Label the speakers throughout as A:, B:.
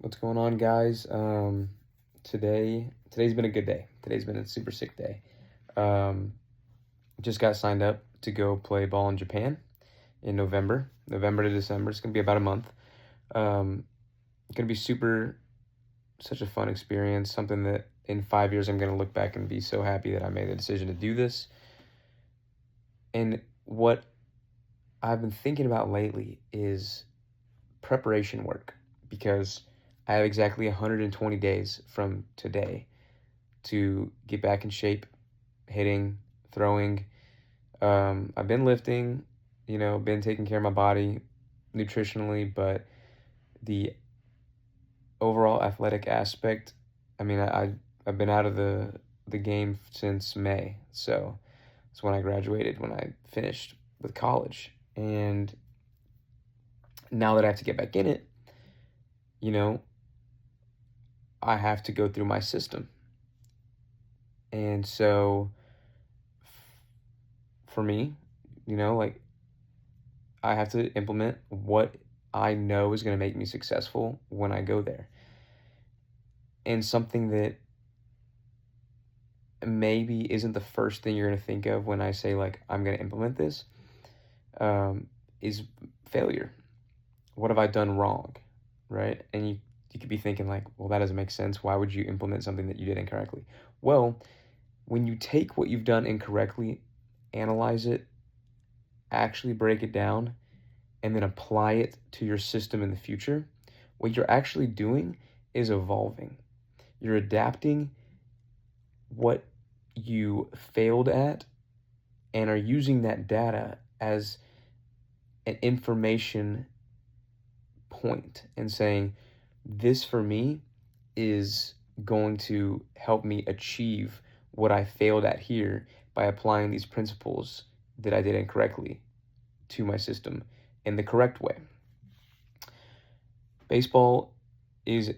A: What's going on, guys? Today's been a good day. Today's been a super sick day. Um, just got signed up to go play ball in Japan in November to December. It's gonna be about a month. Um, gonna be such a fun experience. Something that in 5 years I'm gonna look back and be so happy that I made the decision to do this. And what I've been thinking about lately is preparation work because I have exactly 120 days from today to get back in shape, hitting, throwing. I've been lifting, been taking care of my body nutritionally, but the overall athletic aspect, I mean, I've been out of the game since May. So it's when I graduated, when I finished with college. And now that I have to get back in it, you know, I have to go through my system. And so for me, like I have to implement what I know is going to make me successful when I go there. And something that maybe isn't the first thing you're going to think of when I say, like, I'm going to implement this, is failure. What have I done wrong? Right? And you could be thinking, like, well, that doesn't make sense. Why would you implement something that you did incorrectly? Well, when you take what you've done incorrectly, analyze it, actually break it down, and then apply it to your system in the future, what you're actually doing is evolving. You're adapting what you failed at and are using that data as an information point and saying, this for me is going to help me achieve what I failed at here by applying these principles that I did incorrectly to my system in the correct way. Baseball is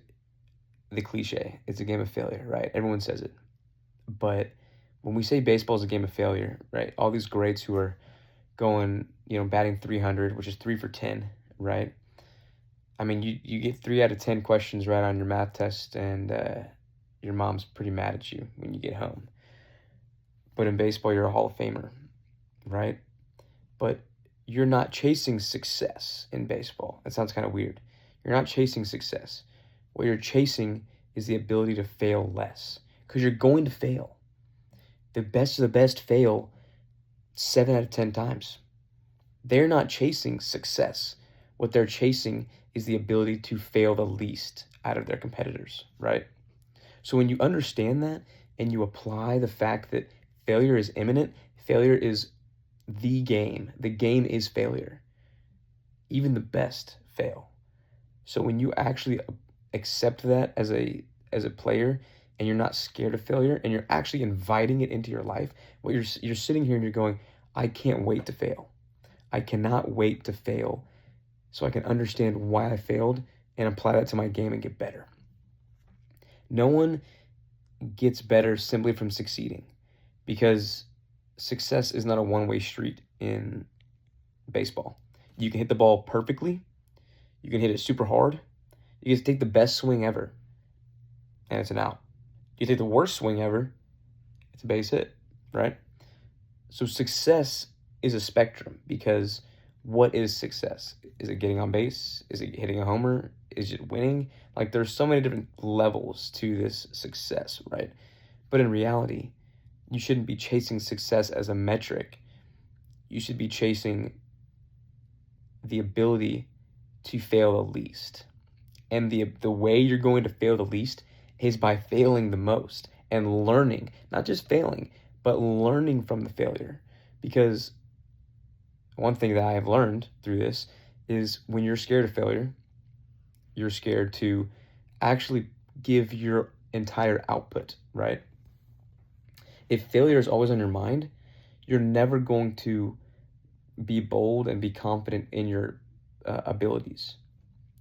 A: the cliche. It's a game of failure, right? Everyone says it. But when we say baseball is a game of failure, right? All these greats who are going, batting 300, which is 3 for 10, right? I mean, you get 3 out of 10 questions right on your math test, and your mom's pretty mad at you when you get home. But in baseball, you're a Hall of Famer, right? But you're not chasing success in baseball. That sounds kind of weird. You're not chasing success. What you're chasing is the ability to fail less, because you're going to fail. The best of the best fail 7 out of 10 times. They're not chasing success. What they're chasing is the ability to fail the least out of their competitors, right? So when you understand that and you apply the fact that failure is imminent, failure is the game is failure. Even the best fail. So when you actually accept that as a player, and you're not scared of failure, and you're actually inviting it into your life, what you're sitting here and you're going, I can't wait to fail. I cannot wait to fail so I can understand why I failed and apply that to my game and get better. No one gets better simply from succeeding, because success is not a one-way street in baseball. You can hit the ball perfectly. You can hit it super hard. You can take the best swing ever, and it's an out. You take the worst swing ever, it's a base hit, right? So success is a spectrum, because what is success? Is it getting on base? Is it hitting a homer? Is it winning? Like, there's so many different levels to this success, right? But in reality, you shouldn't be chasing success as a metric. You should be chasing the ability to fail the least. And the way you're going to fail the least is by failing the most and learning, not just failing, but learning from the failure. Because one thing that I have learned through this is, when you're scared of failure, you're scared to actually give your entire output, right? If failure is always on your mind, you're never going to be bold and be confident in your abilities,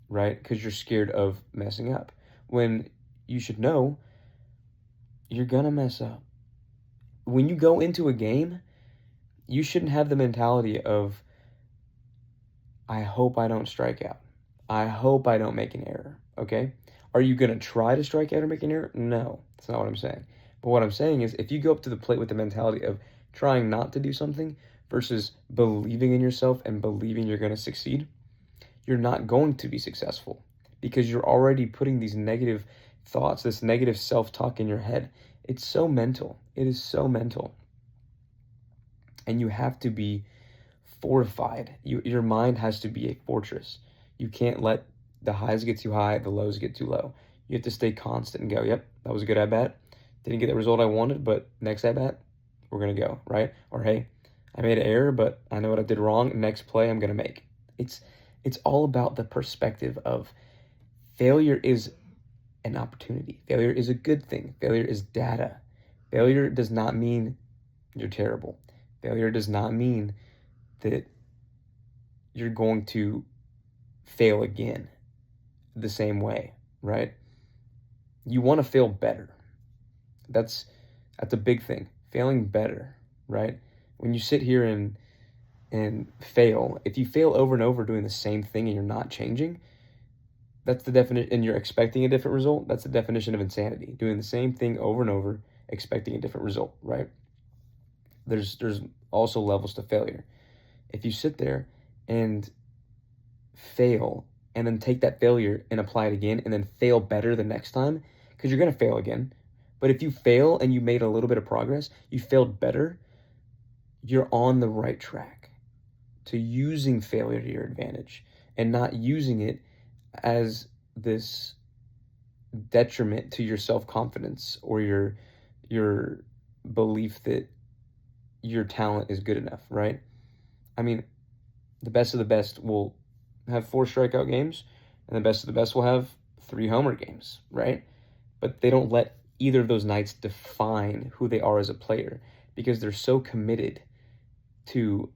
A: right? Because you're scared of messing up. When you should know you're going to mess up. When you go into a game, you shouldn't have the mentality of, I hope I don't strike out. I hope I don't make an error. okay? Are you going to try to strike out or make an error? No, that's not what I'm saying. But what I'm saying is if you go up to the plate with the mentality of trying not to do something versus believing in yourself and believing you're going to succeed, you're not going to be successful because you're already putting these negative thoughts, this negative self-talk in your head. It's so mental. It is so mental. And you have to be fortified. Your mind has to be a fortress. You can't let the highs get too high, the lows get too low. You have to stay constant and go, yep, that was a good at bat. Didn't get the result I wanted, but next at bat, we're going to go, right? Or hey, I made an error, but I know what I did wrong. Next play, I'm going to make. It's all about the perspective of failure is an opportunity. Failure is a good thing. Failure is data. Failure does not mean you're terrible. Failure does not mean that you're going to fail again the same way, right? You want to fail better. That's a big thing. Failing better, right? When you sit here and fail, if you fail over and over doing the same thing and you're not changing, that's the definition, and you're expecting a different result, that's the definition of insanity. Doing the same thing over and over, expecting a different result, right? There's also levels to failure. If you sit there and fail and then take that failure and apply it again and then fail better the next time, because you're going to fail again. But if you fail and you made a little bit of progress, you failed better, you're on the right track to using failure to your advantage and not using it as this detriment to your self-confidence or your belief that your talent is good enough, right? I mean, the best of the best will have 4 strikeout games, and the best of the best will have 3 homer games, right? But they don't let either of those nights define who they are as a player because they're so committed to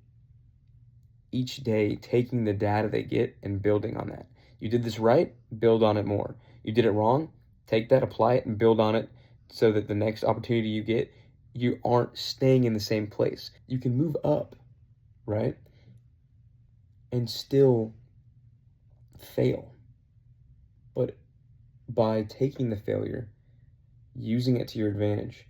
A: each day taking the data they get and building on that. You did this right, build on it more. You did it wrong, take that, apply it, and build on it so that the next opportunity you get, you aren't staying in the same place. You can move up, right? And still fail. But by taking the failure, using it to your advantage,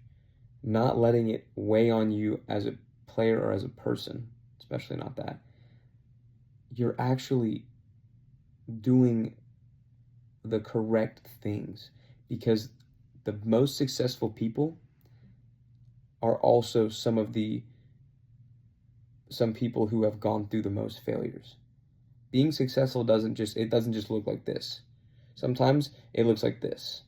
A: not letting it weigh on you as a player or as a person, especially not that, you're actually doing the correct things because the most successful people are also some people who have gone through the most failures. Being successful doesn't just look like this. Sometimes it looks like this.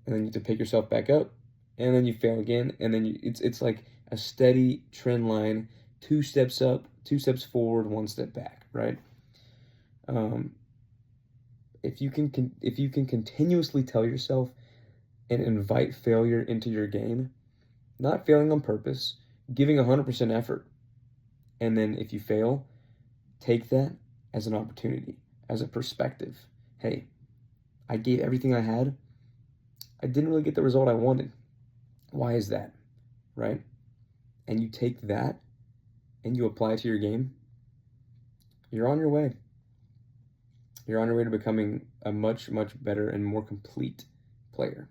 A: And then you have to pick yourself back up, and then you fail again, and then it's like a steady trend line, 2 steps up, 2 steps forward, 1 step back, right? If you can continuously tell yourself and invite failure into your game, not failing on purpose, giving 100% effort, and then if you fail, take that as an opportunity, as a perspective. Hey, I gave everything I had. I didn't really get the result I wanted. Why is that? Right? And you take that and you apply it to your game, you're on your way. You're on your way to becoming a much, much better and more complete player.